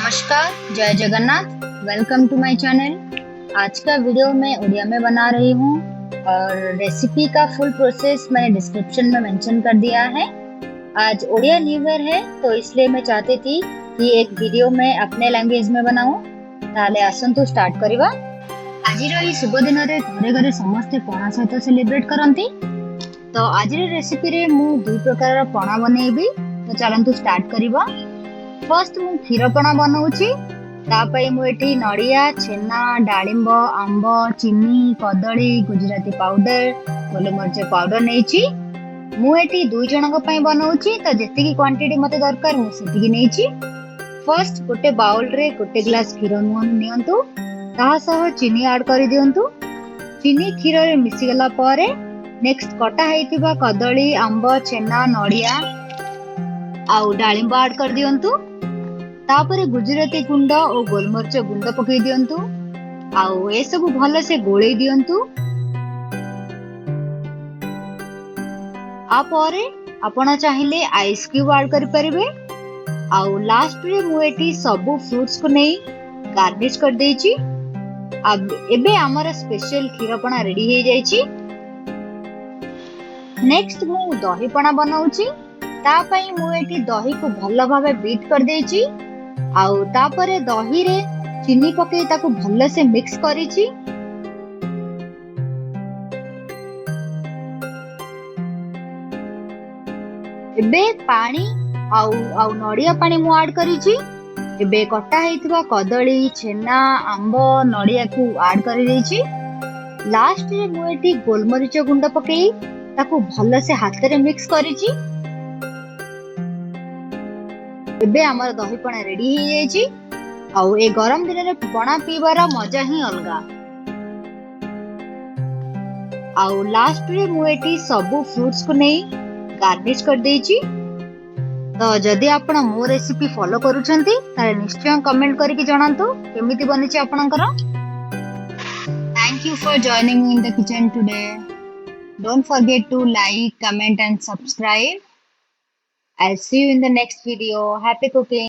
नमस्कार, जय Jagannath. Welcome to my channel. आज का वीडियो मैं उड़िया में बना रही हूँ और रेसिपी का फुल प्रोसेस मैंने डिस्क्रिप्शन में मेंशन कर दिया है। आज ओडिया न्यू ईयर है तो इसलिए मैं चाहती थी कि एक वीडियो मैं अपने लैंग्वेज में बनाऊं। ताले आसंतु स्टार्ट करिबा। आजिर एई शुभ दिन रे घरे घरे समस्ते पणा सहित सेलिब्रेट करंती। तो आजिर रेसिपी रे मु दु प्रकार पणा बनेबी। तो चलंतु स्टार्ट करिबा। फर्स्ट मु क्षीर पणा बनाऊची। तापई मु एठी नड़िया, छेना, डालिंब, आंब, चीनी, कदली, गुजराती पाउडर, गोलमरिच पाउडर नेइची। मु एठी 2 जनक पई बनाऊची तो जेतिकी क्वांटिटी मते दरकार मु सेतिकी नेइची। फर्स्ट गोटे बाउल रे गोटे ग्लास क्षीर नियंतु। ताहा सह चीनी ऐड करि दियंतु। चीनी क्षीर रे मिसी गला पारे नेक्स्ट कटा हेतिबा कदली, आंब, छेना, नड़िया आउ डालिंब ऐड कर दियंतु। तापरे गुजराती गुंड और गोलमरिच गुंड पकई दियंतु। आउ ए सब भले से गोळेई दियंतु। आ पारे आपण चाहिले आइस क्यूब ऐड करि परिबे। आउ लास्ट रे मु एठी सब फ्रूट्स को नै गार्निश कर देइची। अब एबे हमर स्पेशल खीरपणा रेडी हे जाइची। नेक्स्ट मु दही पणा बनाउची। ता पई मु एठी दही को भलो भाबे बीट कर देइची। आउ तापरे दही रे चीनी पके ताको भलो से मिक्स करिची। एबे पानी आउ नड़िया पानी मु ऐड करिची। एबे कटा हेतिबा कदली, छेना, आंब, नड़िया को ऐड करि देइची। लास्ट रे मु एठी गोलमरिच गुंड पकेई ताको भलो से हाथ रे मिक्स करिची। एबे हमर दही पणा रेडी हे जाइची। आउ ए गरम दिन रे पणा पीबार मजा ही अलगा। आउ लास्ट रे मु एठी सब फ्रूट्स को नै गार्निश कर देइची। तो जदि आपण मो रेसिपी फॉलो करूछंती ताले निश्चय कमेंट करके जणांतु केमिति बनिची आपणकर। Thank you for joining me in the kitchen today. Don't forget to like, comment and subscribe. I'll see you in the next video. Happy cooking.